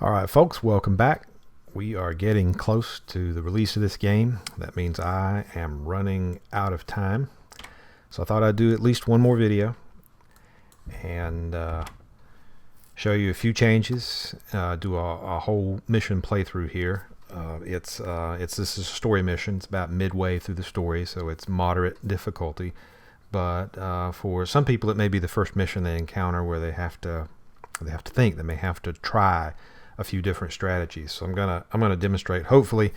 Alright folks, welcome back. We are getting close to the release of this game. That means I am running out of time. So I thought I'd do at least one more video and show you a few changes, do a whole mission playthrough here. This is a story mission. It's about midway through the story, so it's moderate difficulty. But for some people, it may be the first mission they encounter where they have to think. They may have to try a few different strategies. So I'm gonna demonstrate, hopefully,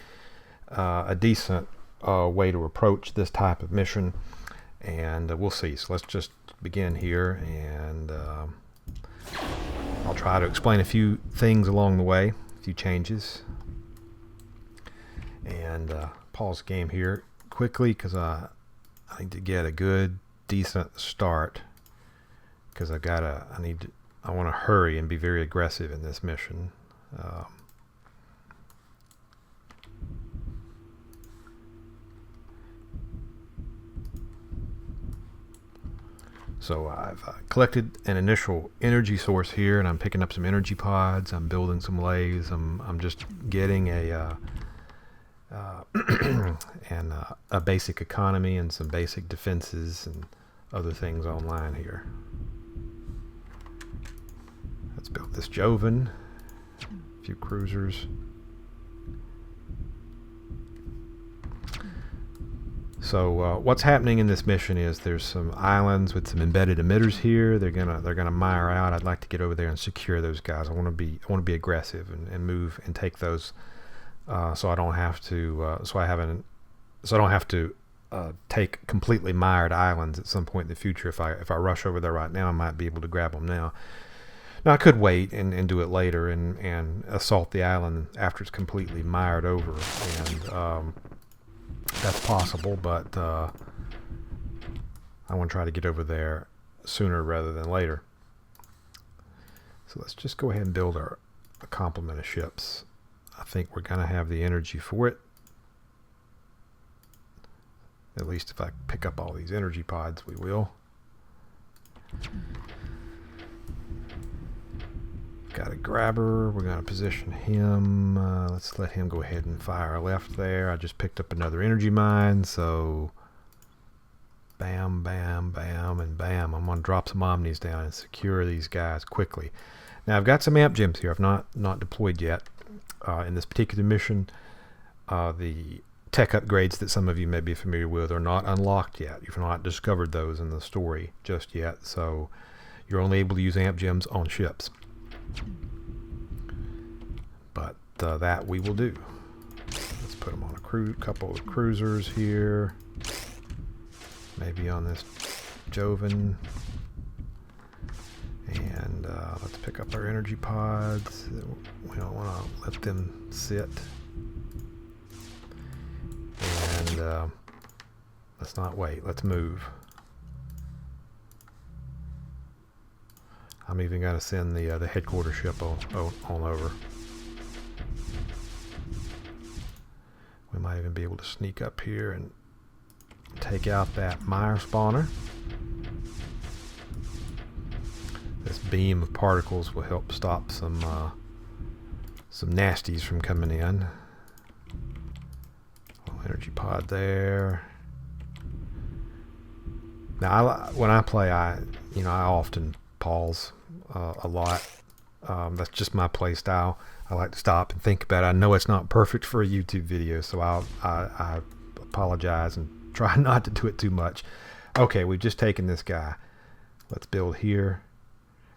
a decent way to approach this type of mission, and we'll see. So let's just begin here, and I'll try to explain a few things along the way, a few changes, and pause the game here quickly because I need to get a good, decent start because I want to hurry and be very aggressive in this mission. So I've collected an initial energy source here, and I'm picking up some energy pods. I'm building some lathes. I'm just getting a basic economy and some basic defenses and other things online here. Let's build this Joven, a few cruisers. So what's happening in this mission is there's some islands with some embedded emitters here. They're gonna mire out. I'd like to get over there and secure those guys. I want to be aggressive and move and take those, so I don't have to take completely mired islands at some point in the future. If I rush over there right now, I might be able to grab them now. Now I could wait and do it later and assault the island after it's completely mired over, and that's possible, but I want to try to get over there sooner rather than later. So let's just go ahead and build a complement of ships. I think we're going to have the energy for it. At least if I pick up all these energy pods, we will. Got a grabber. We're going to position him. Let's let him go ahead and fire left there. I just picked up another energy mine, so bam, bam, bam, and bam. I'm going to drop some omnis down and secure these guys quickly. Now I've got some amp gems here. I've not deployed yet. In this particular mission, the tech upgrades that some of you may be familiar with are not unlocked yet. You've not discovered those in the story just yet, so you're only able to use amp gems on ships. But that we will do. Let's put them on a couple of cruisers here. Maybe on this Joven. And let's pick up our energy pods. We don't want to let them sit. And let's not wait. Let's move. I'm even going to send the headquarters ship on over. We might even be able to sneak up here and take out that mire spawner. This beam of particles will help stop some nasties from coming in. Energy pod there. Now, when I play, I often pause a lot. That's just my play style. I like to stop and think about it. I know it's not perfect for a YouTube video, so I apologize and try not to do it too much. Okay, we've just taken this guy. Let's build here,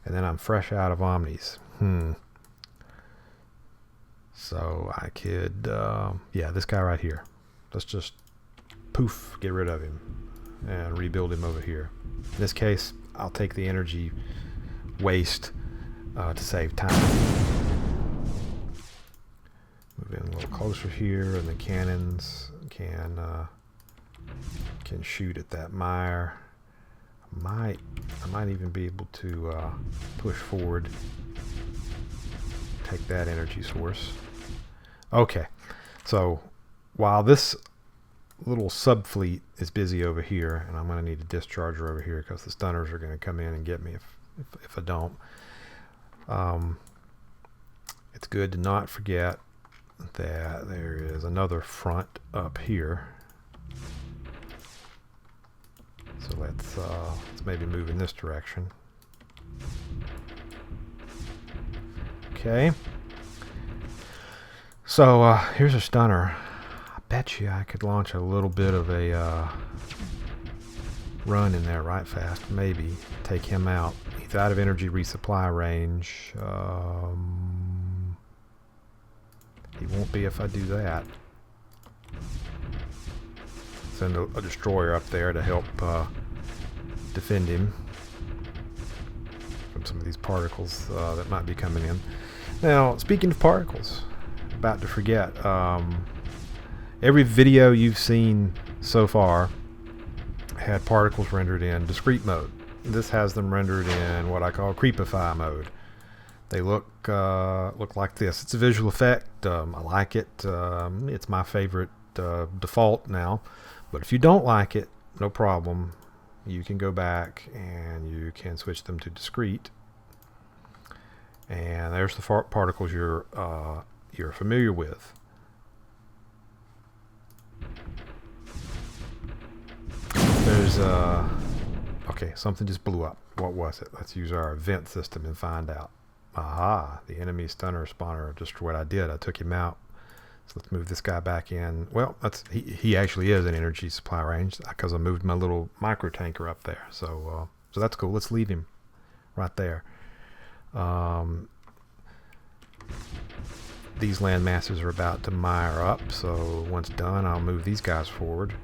and then I'm fresh out of omnis. So I could, yeah, this guy right here. Let's just poof, get rid of him and rebuild him over here. In this case, I'll take the energy waste to save time. Move in a little closer here, and the cannons can shoot at that mire. I might even be able to push forward, take that energy source. Okay, so while this little subfleet is busy over here, and I'm going to need a discharger over here because the stunners are going to come in and get me if I don't. It's good to not forget that there is another front up here. So let's maybe move in this direction. Okay. So here's a stunner. I bet you I could launch a little bit of a run in there right fast. Maybe take him out. He's out of energy resupply range. He won't be if I do that. Send a destroyer up there to help defend him from some of these particles that might be coming in. Now, speaking of particles, about to forget, every video you've seen so far had particles rendered in discrete mode. This has them rendered in what I call creepify mode. They look like this. It's a visual effect. I like it. It's my favorite default now. But if you don't like it, no problem. You can go back and you can switch them to discrete. And there's the particles you're familiar with. There's okay, something just blew up. What was it? Let's use our event system and find out. Aha, the enemy stunner spawner destroyed. I did. I took him out. So let's move this guy back in. Well, he actually is in energy supply range because I moved my little micro tanker up there. So so that's cool. Let's leave him right there. These land masses are about to mire up. So once done, I'll move these guys forward.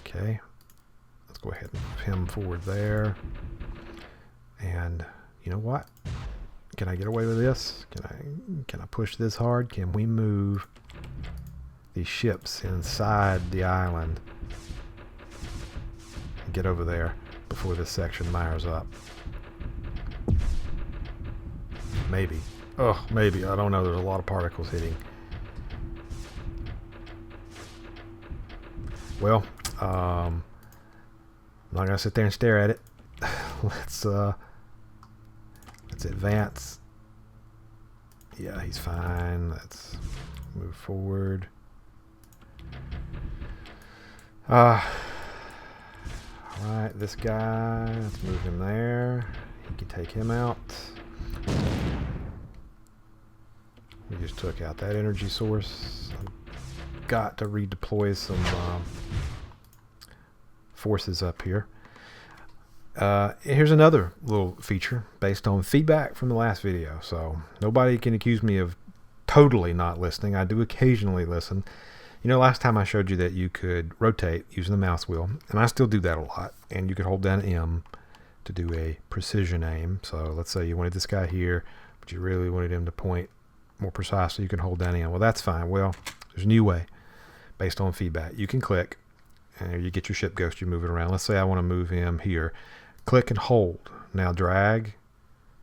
Okay. Let's go ahead and move him forward there. And you know what? Can I get away with this? Can I push this hard? Can we move these ships inside the island and get over there before this section mires up? Maybe. Oh, maybe. I don't know. There's a lot of particles hitting. Well, I'm not gonna sit there and stare at it. Let's advance. Yeah, he's fine. Let's move forward. Alright, this guy, let's move him there. He can take him out. We just took out that energy source. I've got to redeploy some forces up here. Here's another little feature based on feedback from the last video. So nobody can accuse me of totally not listening. I do occasionally listen. You know, last time I showed you that you could rotate using the mouse wheel, and I still do that a lot. And you could hold down M to do a precision aim. So let's say you wanted this guy here, but you really wanted him to point more precisely. You can hold down M. Well, that's fine. Well, there's a new way based on feedback. You can click, and you get your ship ghost. You move it around. Let's say I want to move him here. Click and hold. Now drag.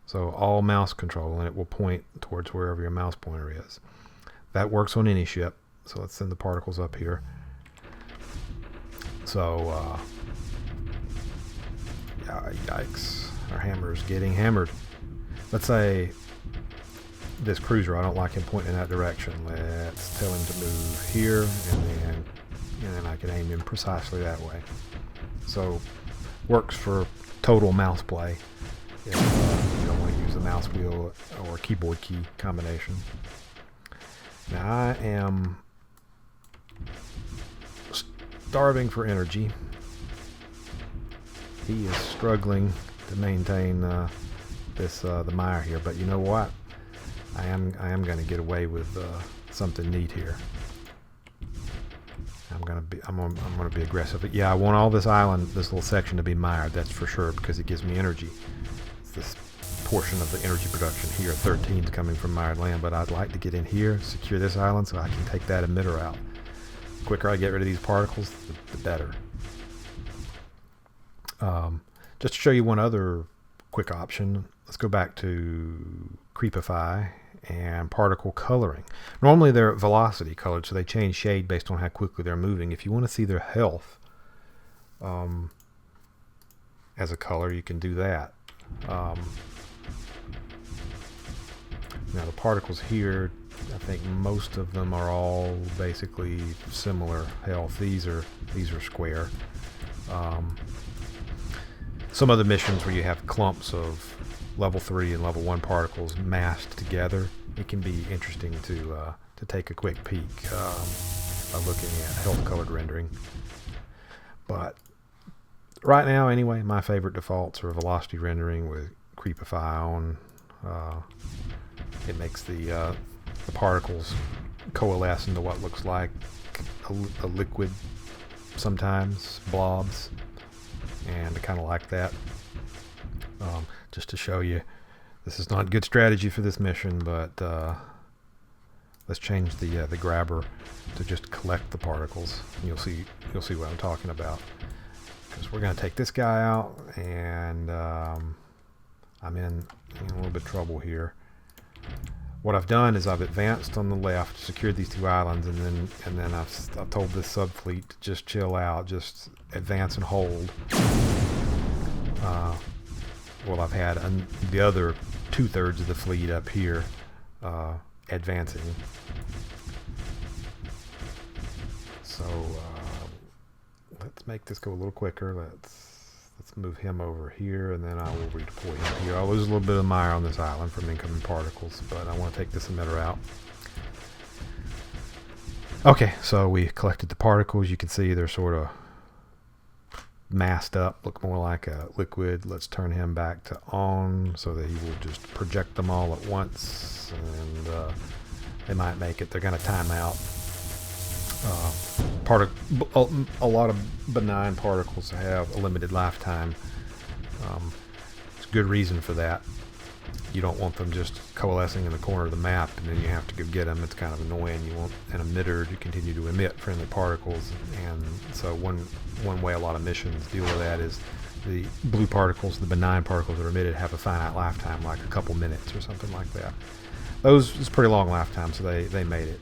So all mouse control, and it will point towards wherever your mouse pointer is. That works on any ship. So let's send the particles up here. So, yikes. Our hammer is getting hammered. Let's say this cruiser, I don't like him pointing in that direction. Let's tell him to move here, and then I can aim him precisely that way. So, works for total mouse play if you don't want to use the mouse wheel or keyboard key combination. Now I am starving for energy. He is struggling to maintain the mire here, but you know what? I am going to get away with something neat here. I'm gonna be aggressive. But yeah, I want all this island, this little section, to be mired. That's for sure, because it gives me energy. It's this portion of the energy production here. 13 is coming from mired land, but I'd like to get in here, secure this island, so I can take that emitter out. The quicker I get rid of these particles, the better. Just to show you one other quick option, let's go back to Creepify and particle coloring. Normally they're velocity colored, so they change shade based on how quickly they're moving. If you want to see their health as a color, you can do that. Now the particles here, I think most of them are all basically similar health. These are square. Some of the missions where you have clumps of level 3 and level 1 particles massed together, it can be interesting to take a quick peek by looking at health colored rendering. But right now, anyway, my favorite defaults are velocity rendering with Creepify on. It makes the particles coalesce into what looks like a liquid, sometimes blobs, and I kind of like that. Just to show you, this is not good strategy for this mission, but let's change the grabber to just collect the particles. And you'll see what I'm talking about. Because we're going to take this guy out, and I'm in a little bit of trouble here. What I've done is I've advanced on the left, secured these 2 islands, and then I've told this subfleet to just chill out, just advance and hold. Well, I've had the other 2/3 of the fleet up here advancing. So let's make this go a little quicker. Let's move him over here, and then I will redeploy him here. I'll lose a little bit of mire on this island from incoming particles, but I want to take this emitter out. Okay, so we collected the particles. You can see they're sort of masked up, look more like a liquid. Let's turn him back to on so that he will just project them all at once, and they might make it. They're going to time out. A lot of benign particles have a limited lifetime. It's a good reason for that. You don't want them just coalescing in the corner of the map and then you have to go get them. It's kind of annoying. You want an emitter to continue to emit friendly particles, and so one way a lot of missions deal with that is the blue particles, the benign particles that are emitted, have a finite lifetime, like a couple minutes or something like that. Those is pretty long lifetime, so they made it.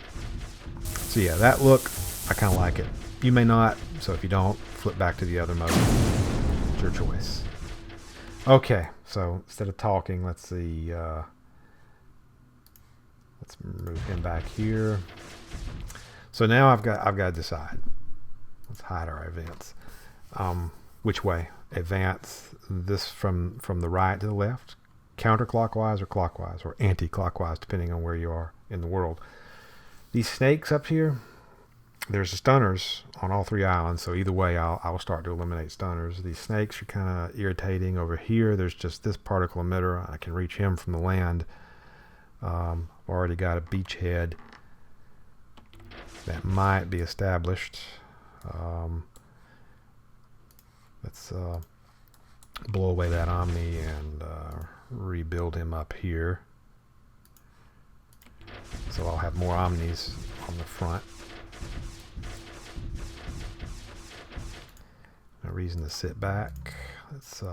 So yeah, that look, I kind of like it. You may not, so if you don't, flip back to the other mode. It's your choice. Okay, so instead of talking, let's see. Let's move him back here. So now I've got to decide. Let's hide our events. Which way? Advance this from the right to the left, counterclockwise or clockwise, or anti-clockwise, depending on where you are in the world. These snakes up here, there's stunners on all 3 islands, so either way I'll start to eliminate stunners. These snakes are kind of irritating. Over here there's just this particle emitter. I can reach him from the land. I've already got a beachhead that might be established. Let's blow away that Omni and rebuild him up here. So I'll have more Omnis on the front. No reason to sit back. Let's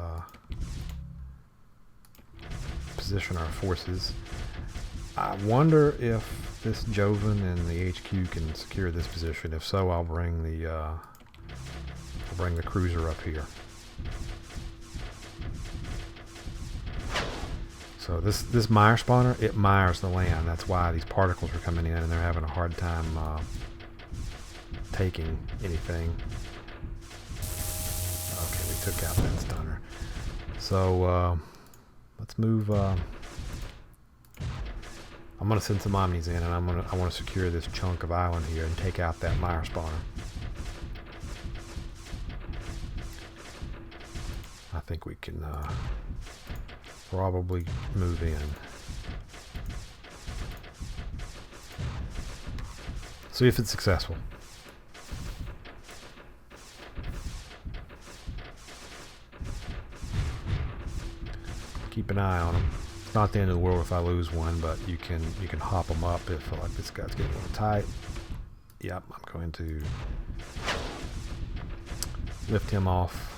position our forces. I wonder if this Joven and the HQ can secure this position. If so, I'll bring the cruiser up here. So this mire spawner, it mires the land. That's why these particles are coming in and they're having a hard time taking anything. Okay, we took out that stunner. So let's move. I'm gonna send some Omnis in, and I want to secure this chunk of island here and take out that mire spawner. I think we can probably move in. See if it's successful. Keep an eye on them. It's not the end of the world if I lose one, but you can hop them up if like this guy's getting a little tight. Yep, I'm going to lift him off.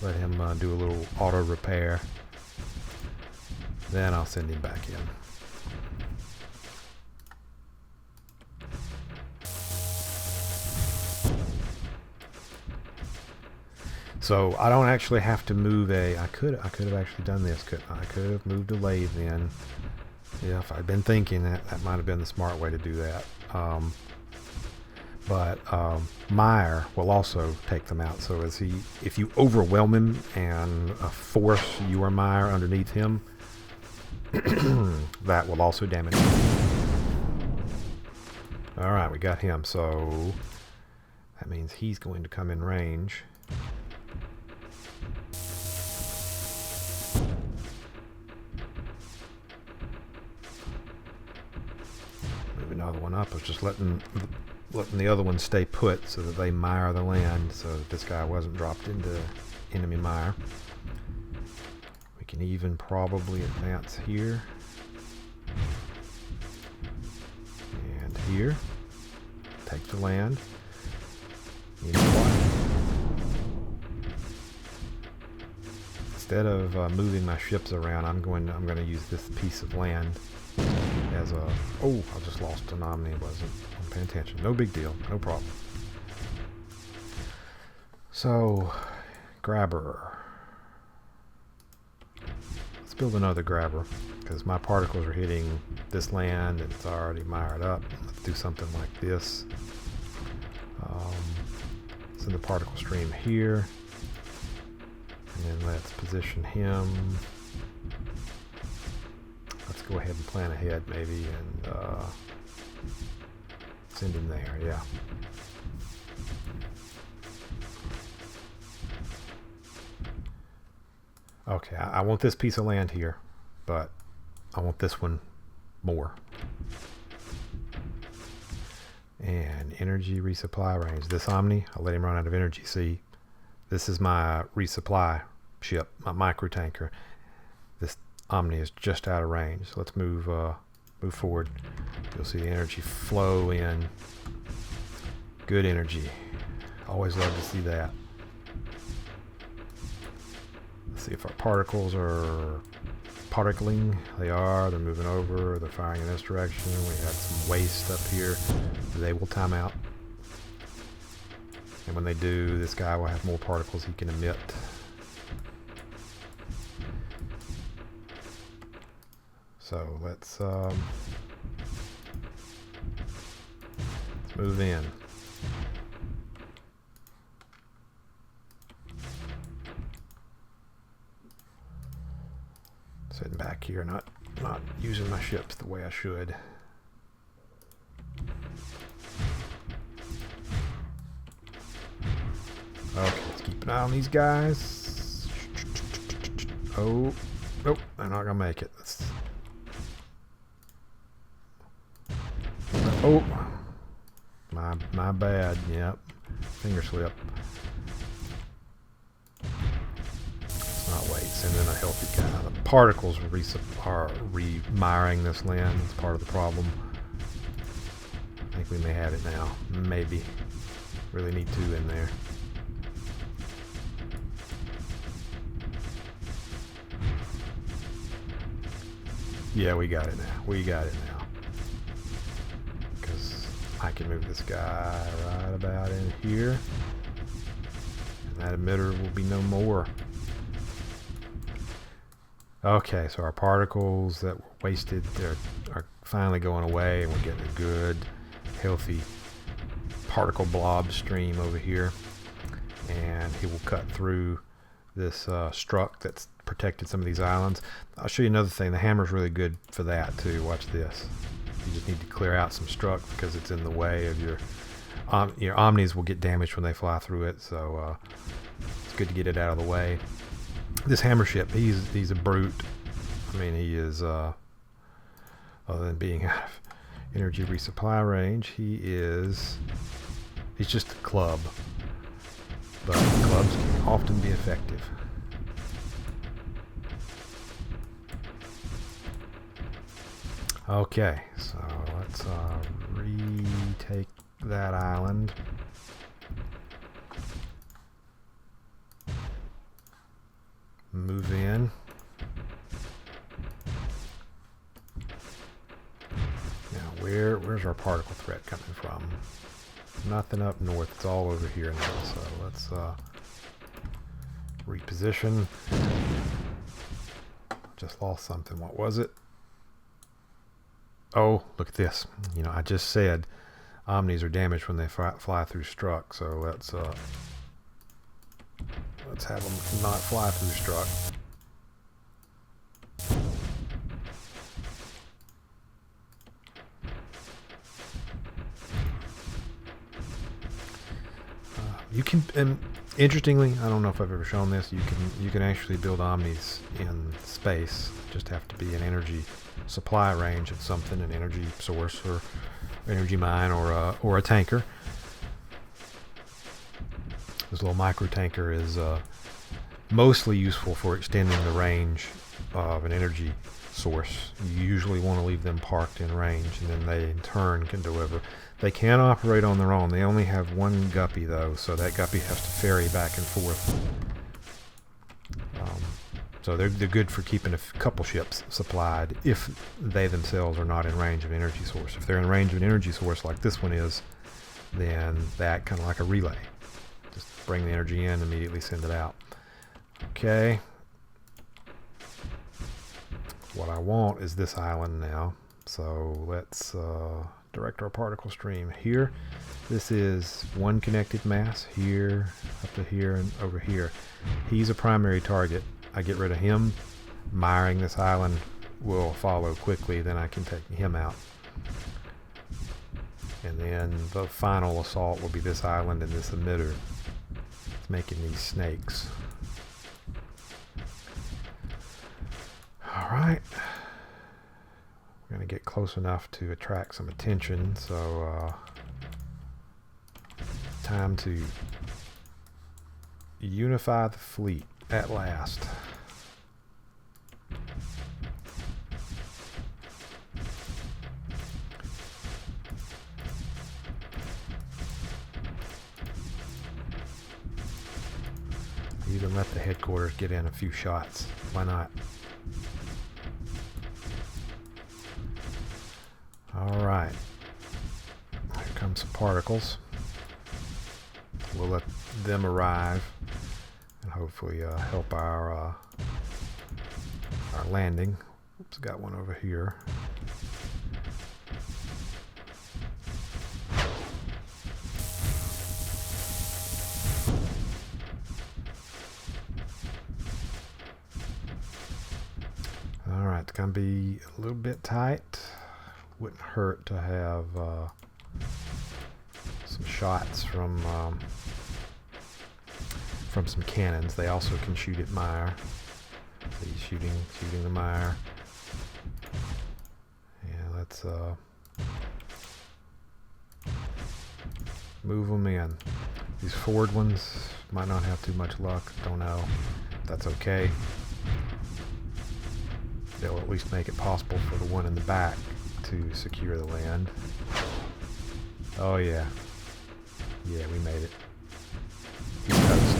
Let him do a little auto repair. Then I'll send him back in. So I don't actually have to move I could have actually done this, couldn't I? I could have moved a lathe in. Yeah, if I'd been thinking that might have been the smart way to do that. But Mire will also take them out. So if you overwhelm him and force your Mire underneath him, that will also damage him. Alright, we got him. So that means he's going to come in range. Move another one up. I was just letting the other one stay put so that they mire the land, so that this guy wasn't dropped into enemy mire. We can even probably advance here and here. Take the land. You know what? Instead of moving my ships around, I'm going to use this piece of land as a... Oh, I just lost an Omni. Wasn't paying attention. No big deal. No problem. So, grabber. Let's build another grabber, because my particles are hitting this land and it's already mired up. Let's do something like this. Send the particle stream here, and then let's position him. Let's go ahead and plan ahead maybe and send him there. Yeah. Okay, I want this piece of land here, but I want this one more. And energy resupply range. This Omni, I'll let him run out of energy. See, this is my resupply ship, my micro tanker. This Omni is just out of range. So let's move forward. You'll see the energy flow in. Good energy. Always love to see that. Let's see if our particles are particling. They are. They're moving over. They're firing in this direction. We have some waste up here. They will time out. And when they do, this guy will have more particles he can emit. So let's move in. Sitting back here, not using my ships the way I should. Okay, let's keep an eye on these guys. Oh, nope, they're not gonna make it. Oh, my bad. Yep, finger slip. Let's not wait. Send in a healthy guy. The particles are remiring this land. That's part of the problem. I think we may have it now. Maybe. Really need two in there. Yeah, we got it now. We got it now. Because I can move this guy right about in here. And that emitter will be no more. Okay, so our particles that were wasted are finally going away, and we're getting a good, healthy particle blob stream over here. And he will cut through this struct that's protected some of these islands. I'll show you another thing. The hammer's really good for that too. Watch this. You just need to clear out some struct because it's in the way of your omnis will get damaged when they fly through it. So it's good to get it out of the way. This hammer ship, he's a brute. I mean, he is other than being out of energy resupply range, he's just a club. But clubs can often be effective. Okay, so let's retake that island. Move in. Now, where's our particle threat coming from? Nothing up north. It's all over here now. So let's reposition. Just lost something. What was it? Oh, look at this. You know, I just said Omnis are damaged when they fly through struck, so let's have them not fly through struck. You can, and interestingly, I don't know if I've ever shown this. You can actually build Omnis in space. Just have to be an energy supply range of something, an energy source or energy mine or a tanker. This little micro tanker is mostly useful for extending the range of an energy source. You usually want to leave them parked in range, and then they in turn can deliver. They can operate on their own. They only have one guppy though, so that guppy has to ferry back and forth. So they're good for keeping a couple ships supplied if they themselves are not in range of an energy source. If they're in range of an energy source like this one is, then that kind of like a relay. Just bring the energy in, immediately send it out. Okay. What I want is this island now. So let's direct our particle stream here. This is one connected mass here, up to here, and over here. He's a primary target. I get rid of him. Miring this island will follow quickly. Then I can take him out. And then the final assault will be this island and this emitter. It's making these snakes. Alright. We're going to get close enough to attract some attention, so time to unify the fleet at last. Even let the headquarters get in a few shots. Why not? Alright. Here come some particles. We'll let them arrive and hopefully help our landing. Oops, got one over here. Alright, it's going to be a little bit tight. Wouldn't hurt to have some shots from some cannons. They also can shoot at Mire. So he's shooting the Mire. Yeah, let's move them in. These forward ones might not have too much luck. Don't know. That's okay. They'll at least make it possible for the one in the back to secure the land. Oh yeah. Yeah, we made it. Toast.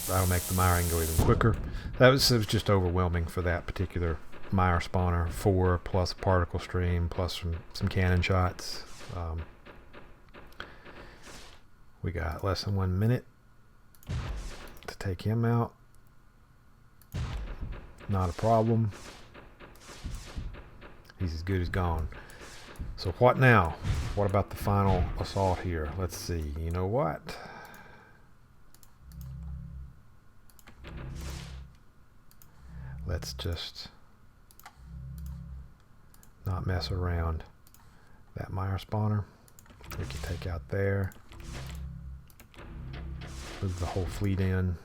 That'll make the miring go even quicker. It was just overwhelming for that particular mire spawner. 4 plus a particle stream plus some cannon shots. We got less than 1 minute to take him out. Not a problem. He's as good as gone. So what now? What about the final assault here? Let's see. You know what? Let's just not mess around. That mire spawner we can take out there. Move the whole fleet in.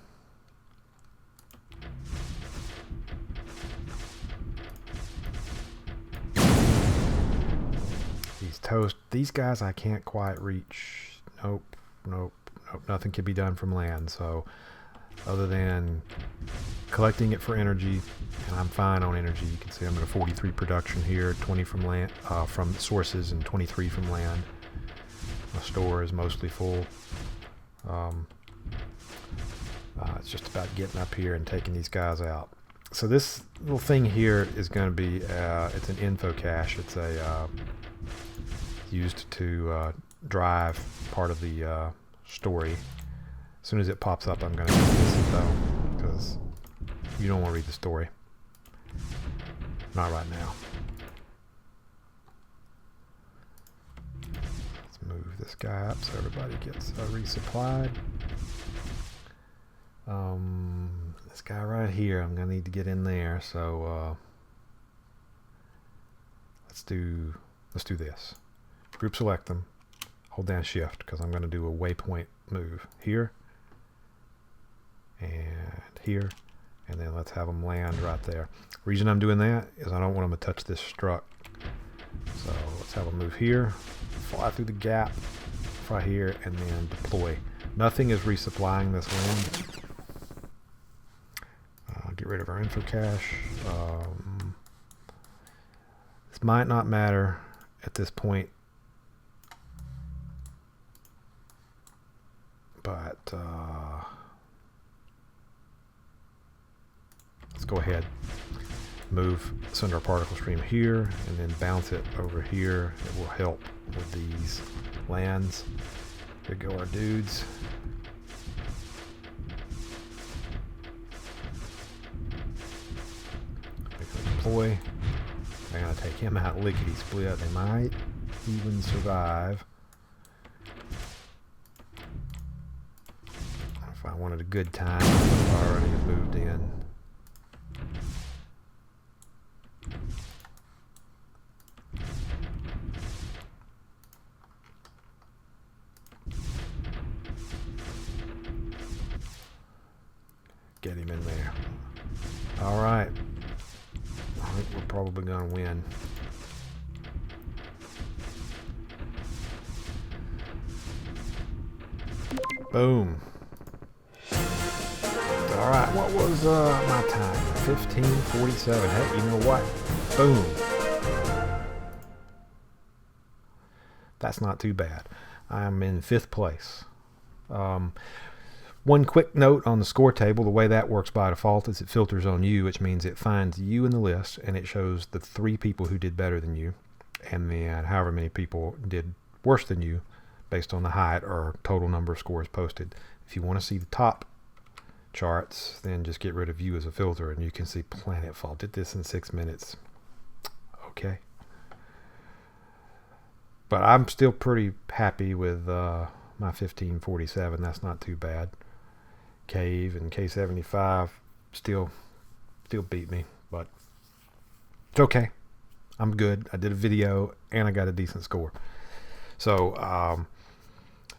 He's toast. These guys I can't quite reach. Nope. Nothing can be done from land. So other than collecting it for energy, and I'm fine on energy. You can see I'm at a 43 production here, 20 from land, from sources, and 23 from land. My store is mostly full. It's just about getting up here and taking these guys out. So this little thing here is going to be it's an info cache. It's a used to drive part of the story. As soon as it pops up, I'm going to dismiss it though, because you don't want to read the story. Not right now. move this guy up so everybody gets resupplied. This guy right here, I'm gonna need to get in there. So let's do this. Group select them. Hold down Shift because I'm going to do a waypoint move here and here, and then let's have them land right there. Reason I'm doing that is I don't want them to touch this struct. So let's have them move here, fly through the gap right here, and then deploy. Nothing is resupplying this land. Get rid of our info cache. This might not matter at this point, but let's go ahead, send our particle stream here, and then bounce it over here. It will help with these lands. Here go our dudes. Deploy. They're gonna take him out lickety split. They might even survive. If I wanted a good time, I already have moved in. Get him in there. All right. I think we're probably going to win. Boom. All right, what was my time? 15:47. Hey, you know what? Boom. That's not too bad. I'm in 5th place. One quick note on the score table, the way that works by default is it filters on you, which means it finds you in the list and it shows the 3 people who did better than you, and then however many people did worse than you based on the height or total number of scores posted. If you want to see the top charts, then just get rid of you as a filter and you can see Planetfall did this in 6 minutes. Okay. But I'm still pretty happy with my 15:47. That's not too bad. Cave and K75 still beat me, but it's okay. I'm good. I did a video and I got a decent score. So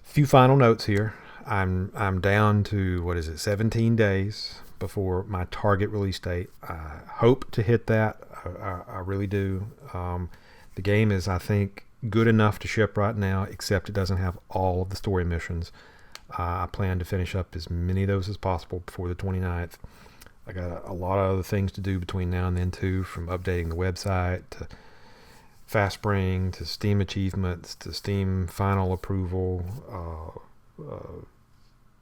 few final notes here. I'm down to, what is it, 17 days before my target release date. I hope to hit that. I really do. The game is, I think, good enough to ship right now, except it doesn't have all of the story missions. I plan to finish up as many of those as possible before the 29th. I got a lot of other things to do between now and then too, from updating the website to FastSpring to Steam achievements to Steam final approval.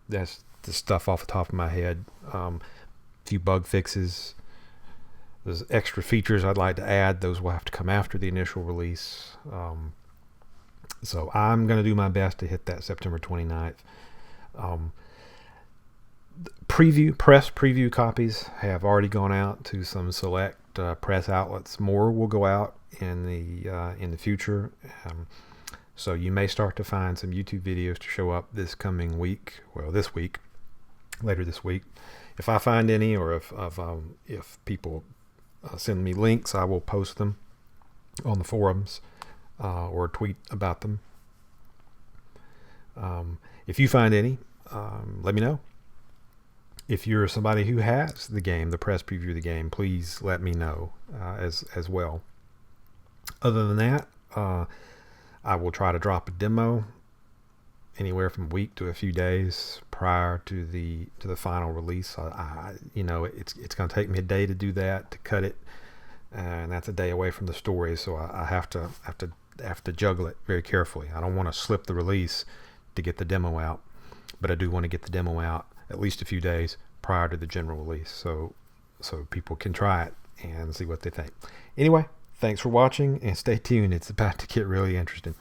That's the stuff off the top of my head. A few bug fixes. There's extra features I'd like to add. Those will have to come after the initial release. So I'm going to do my best to hit that September 29th. Press preview copies have already gone out to some select press outlets. More will go out in the future. So you may start to find some YouTube videos to show up this coming week. Well, this week, later this week. If I find any, or if people send me links, I will post them on the forums or tweet about them. If you find any, let me know. If you're somebody who has the game, the press preview of the game, please let me know as well. Other than that, I will try to drop a demo anywhere from a week to a few days prior to the final release. It's going to take me a day to do that, to cut it, and that's a day away from the story. So I have to juggle it very carefully. I don't want to slip the release to get the demo out, but I do want to get the demo out at least a few days prior to the general release, so people can try it and see what they think. Anyway, thanks for watching and stay tuned. It's about to get really interesting.